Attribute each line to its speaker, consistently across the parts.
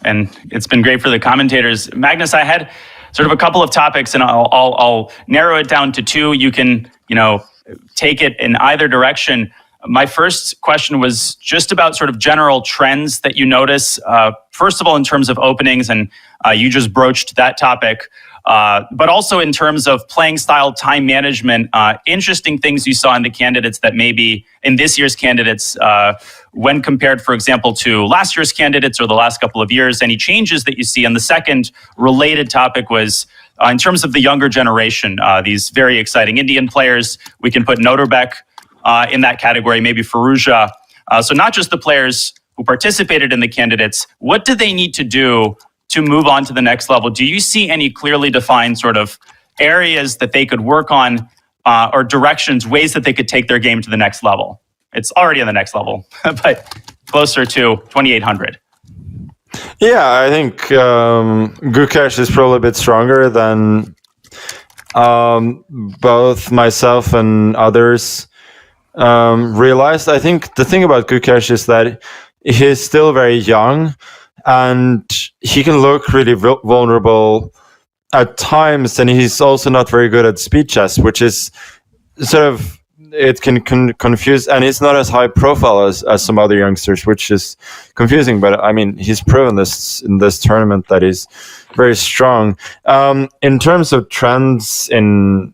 Speaker 1: and it's been great for the commentators. Magnus, I had sort of a couple of topics, and I'll narrow it down to two. You can, take it in either direction. My first question was just about sort of general trends that you notice. First of all, in terms of openings, and you just broached that topic. But also in terms of playing style, time management, interesting things you saw in the candidates that maybe in this year's candidates, when compared, for example, to last year's candidates or the last couple of years, any changes that you see. And the second related topic was in terms of the younger generation, these very exciting Indian players. We can put Noterbeck in that category, maybe Faruja. So not just the players who participated in the candidates, what do they need to do to move on to the next level? Do you see any clearly defined sort of areas that they could work on or directions, ways that they could take their game to the next level? It's already on the next level, but closer to 2800.
Speaker 2: Yeah, I think GUKESH is probably a bit stronger than both myself and others realized. I think the thing about GUKESH is that he's still very young, and he can look really vulnerable at times, and he's also not very good at speed chess, which is sort of, it can confuse, and he's not as high profile as some other youngsters, which is confusing. But I mean, he's proven this in this tournament that he's very strong. In terms of trends in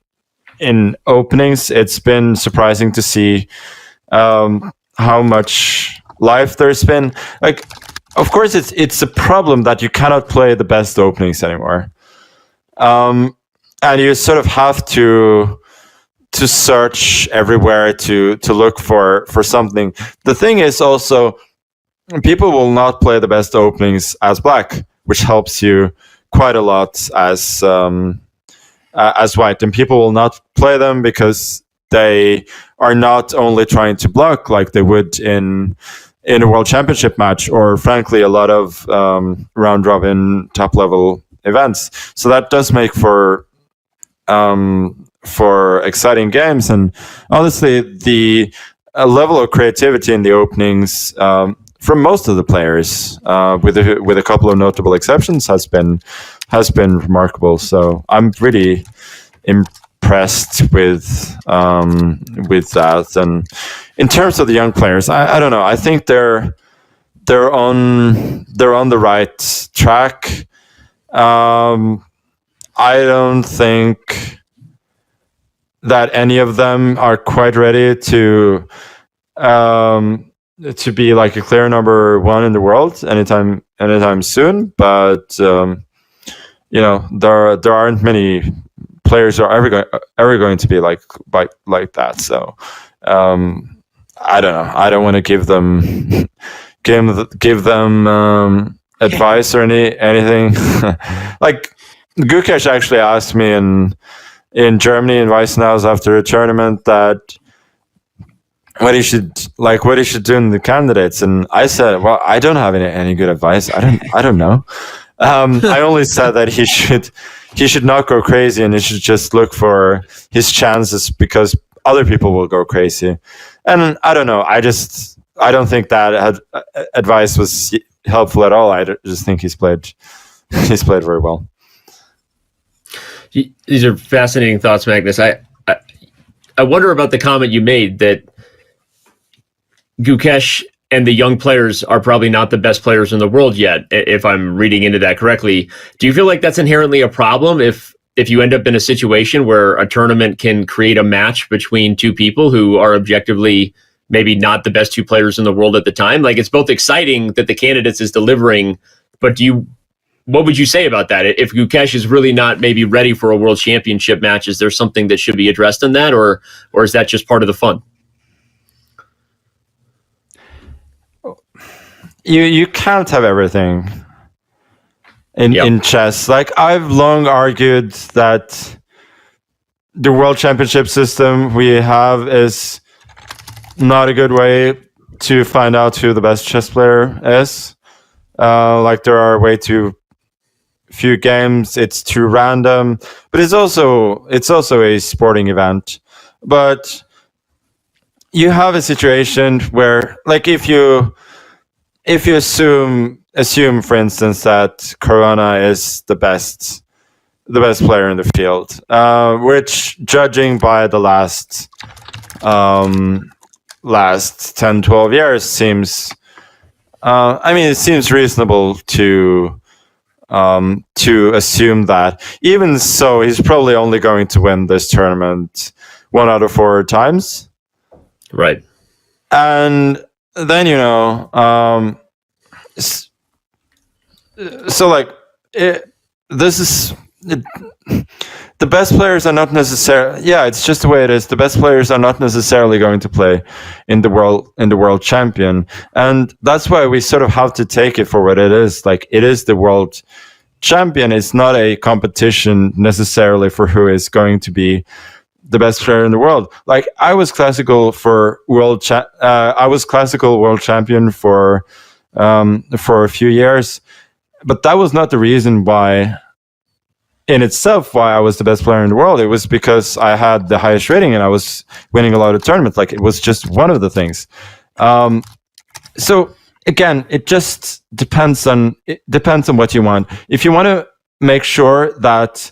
Speaker 2: openings, it's been surprising to see how much life there's been. Like, of course, it's a problem that you cannot play the best openings anymore, and you sort of have to search everywhere to look for something. The thing is also, people will not play the best openings as black, which helps you quite a lot as white, and people will not play them because they are not only trying to block like they would in a world championship match, or frankly a lot of round robin top level events. So that does make for exciting games, and honestly the level of creativity in the openings from most of the players, with a couple of notable exceptions, has been remarkable. So I'm really impressed with that. And in terms of the young players, I don't know. I think they're on the right track. I don't think that any of them are quite ready to be like a clear number one in the world anytime soon. But there aren't many players who are ever going to be like that. So I don't know. I don't want to give them advice or anything. Like, GUKESH actually asked me in Germany, in Weissenhaus, after a tournament, that what he should do in the candidates, and I said, well, I don't have any good advice. I don't know. I only said that he should not go crazy, and he should just look for his chances, because other people will go crazy. And I don't know. I don't think that advice was helpful at all. I just think he's played very well.
Speaker 3: These are fascinating thoughts, Magnus. I wonder about the comment you made that GUKESH and the young players are probably not the best players in the world yet, if I'm reading into that correctly. Do you feel like that's inherently a problem if you end up in a situation where a tournament can create a match between two people who are objectively maybe not the best two players in the world at the time? Like, it's both exciting that the candidates is delivering, but what would you say about that? If GUKESH is really not maybe ready for a world championship match, is there something that should be addressed in that, or is that just part of the fun?
Speaker 2: You can't have everything in chess. Like, I've long argued that the world championship system we have is not a good way to find out who the best chess player is. Like, there are way too few games, it's too random, but it's also a sporting event. But you have a situation where, like, if you assume assume, for instance, that Caruana is the best player in the field, which, judging by the last 10, 12 years, seems. It seems reasonable to assume that. Even so, he's probably only going to win this tournament 1 out of 4 times.
Speaker 3: Right.
Speaker 2: And then, so like this is the best players are not necessarily. Yeah, it's just the way it is. The best players are not necessarily going to play in the world champion, and that's why we sort of have to take it for what it is. Like, it is the world champion. It's not a competition necessarily for who is going to be the best player in the world. Like, I was classical world champion for a few years, but that was not the reason why I was the best player in the world. It was because I had the highest rating and I was winning a lot of tournaments. Like, it was just one of the things. So again, it just depends on what you want. If you want to make sure that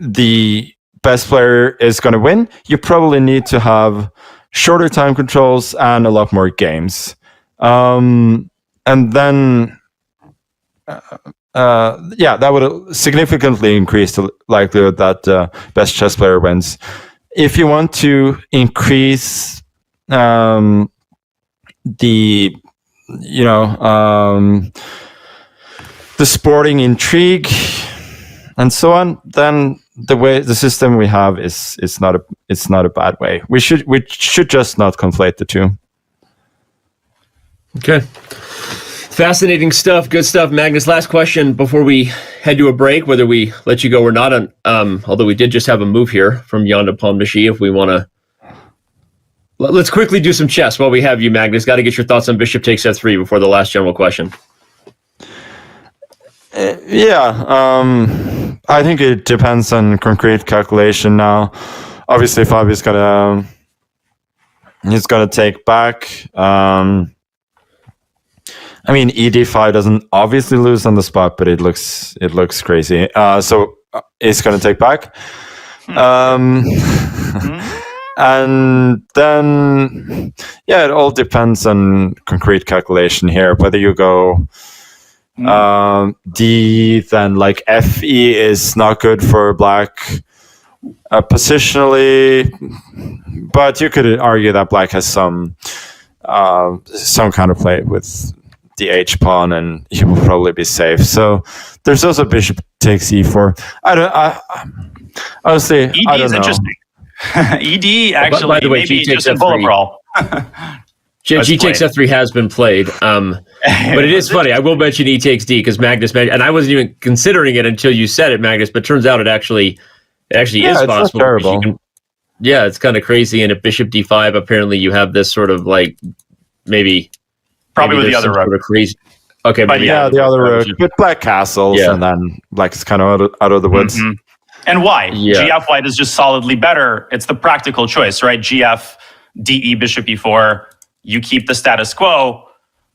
Speaker 2: the best player is going to win, you probably need to have shorter time controls and a lot more games. And then, that would significantly increase the likelihood that best chess player wins. If you want to increase the sporting intrigue and so on, then the system we have is not a bad way. We should just not conflate the two.
Speaker 3: Okay. Fascinating stuff. Good stuff, Magnus. Last question before we head to a break, whether we let you go or not. Although we did just have a move here from Jan to Pawn Machine. If we want to, let's quickly do some chess while we have you, Magnus. Got to get your thoughts on Bishop takes f3 before the last general question.
Speaker 2: I think it depends on concrete calculation now. Obviously, Fabi's gonna take back. ED5 doesn't obviously lose on the spot, but it looks crazy. So it's going to take back. And then, it all depends on concrete calculation here. Whether you go D, then like FE is not good for black positionally, but you could argue that black has some kind of play with the H pawn, and he will probably be safe. So there's also bishop takes E4. Honestly,
Speaker 1: ED
Speaker 2: I don't
Speaker 1: is
Speaker 2: know.
Speaker 1: Interesting. ED actually,
Speaker 3: by the way,
Speaker 1: maybe
Speaker 3: G takes
Speaker 1: just in
Speaker 3: F3.
Speaker 1: bullet brawl.
Speaker 3: G takes f3 has been played, but it is funny. I will mention E takes D because Magnus mentioned, and I wasn't even considering it until you said it, Magnus. But turns out it actually is possible.
Speaker 2: It's not terrible.
Speaker 3: It's kind of crazy. And if Bishop D5, apparently you have this sort of like maybe
Speaker 1: with the other rook.
Speaker 3: Sort of crazy. Okay,
Speaker 1: but
Speaker 2: the other rook with black castles, and then black is kind of out of the woods.
Speaker 1: Mm-hmm. And why?
Speaker 3: Yeah.
Speaker 1: GF white is just solidly better. It's the practical choice, right? GF, DE, Bishop E4. You keep the status quo.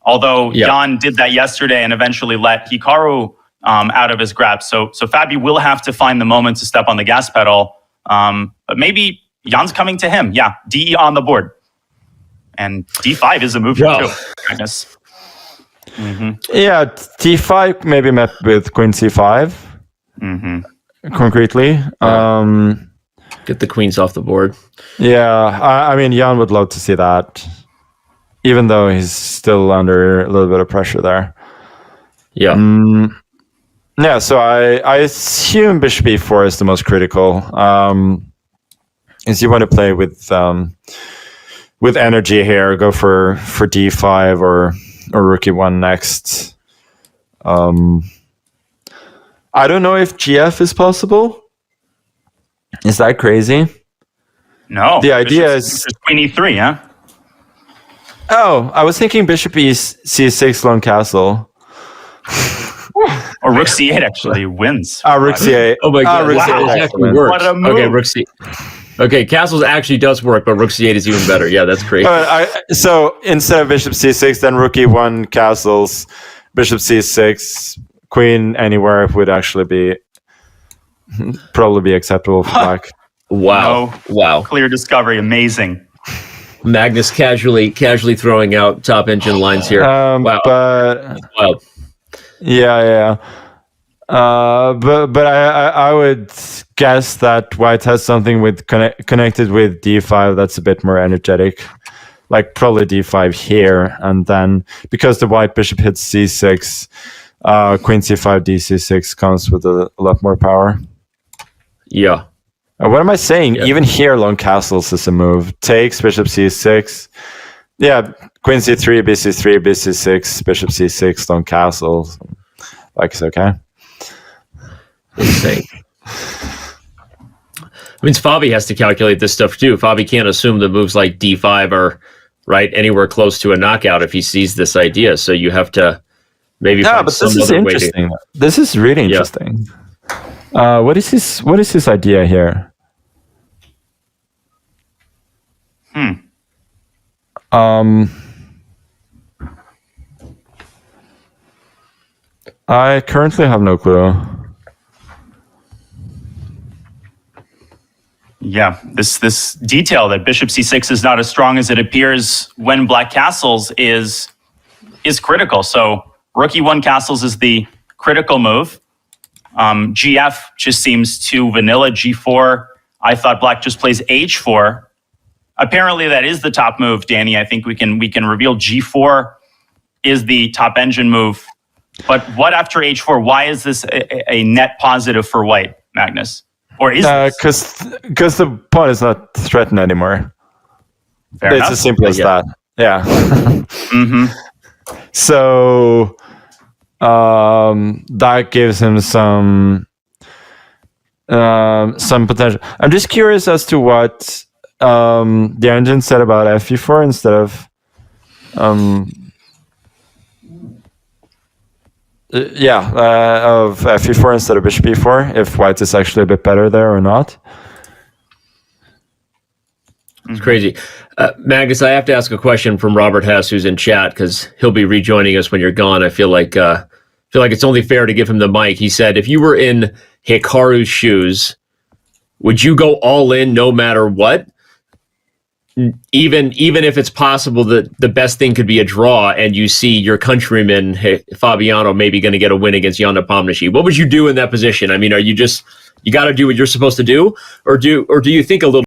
Speaker 1: Although Jan did that yesterday and eventually let Hikaru out of his grasp. So Fabi will have to find the moment to step on the gas pedal. But maybe Jan's coming to him. Yeah, DE on the board. And D5 is a move here too, Magnus. Mm-hmm.
Speaker 2: Yeah, D5 maybe met with Queen C5.
Speaker 1: Mm-hmm.
Speaker 2: Concretely.
Speaker 3: Get the queens off the board.
Speaker 2: Yeah, Jan would love to see that, even though he's still under a little bit of pressure there.
Speaker 3: Yeah.
Speaker 2: So I assume Bishop E4 is the most critical. Is you want to play with energy here, go for D5 or Rook E1 next. I don't know if GF is possible. Is that crazy?
Speaker 1: No.
Speaker 2: The idea is
Speaker 1: Queen E3, huh?
Speaker 2: Oh, I was thinking Bishop C6 long castle.
Speaker 1: Or Rook C8 actually wins.
Speaker 2: Rook C8.
Speaker 3: Oh my god,
Speaker 2: Rook
Speaker 3: wow.
Speaker 2: C8
Speaker 3: That actually works.
Speaker 1: What a move.
Speaker 3: Okay, Rook C. Okay, castles actually does work, but rook c8 is even better. Yeah, that's great.
Speaker 2: So instead of bishop c6, then rook e1, castles, bishop c6, queen anywhere would actually probably be acceptable for black.
Speaker 3: Wow.
Speaker 1: No.
Speaker 3: Wow.
Speaker 1: Clear discovery. Amazing.
Speaker 3: Magnus casually throwing out top engine lines here. Wow.
Speaker 2: But
Speaker 3: Wow.
Speaker 2: yeah. But I would guess that white has something with connected with d5 that's a bit more energetic, like probably d5 here, and then because the white bishop hits c6, queen c5 dc6 comes with a lot more power.
Speaker 3: Yeah.
Speaker 2: What am I saying?
Speaker 3: Yeah.
Speaker 2: Even here, long castles is a move. Takes bishop c6. Yeah, queen c3, bc3, bc6, bishop c6, long castles. Like it's okay.
Speaker 3: Insane. I mean, Fabi has to calculate this stuff too. Fabi can't assume that moves like d5 are right anywhere close to a knockout if he sees this idea. So you have to maybe find some
Speaker 2: this is
Speaker 3: other way to.
Speaker 2: interesting. This is really interesting. What is his idea here? I currently have no clue.
Speaker 1: Yeah, this detail that bishop c6 is not as strong as it appears when black castles is critical. So rook e1 castles is the critical move. GF just seems too vanilla. G4, I thought black just plays h4. Apparently that is the top move, Danny. I think we can reveal G4 is the top engine move. But what after h4? Why is this a net positive for white, Magnus? Or is
Speaker 2: because the pawn is not threatened anymore.
Speaker 1: Fair
Speaker 2: it's
Speaker 1: enough.
Speaker 2: as simple as that. Yeah. So that gives him some potential. I'm just curious as to what the engine said about fe4 instead of of fe4 instead of bishop e4, if white is actually a bit better there or not.
Speaker 3: It's crazy. Magnus, I have to ask a question from Robert Hess, who's in chat, because he'll be rejoining us when you're gone. I feel like it's only fair to give him the mic. He said, if you were in Hikaru's shoes, would you go all in no matter what? Even if it's possible that the best thing could be a draw and you see your countryman Fabiano maybe going to get a win against Jan Nepomniachtchi, what would you do in that position? I mean, are you got to do what you're supposed to do, or do you think a little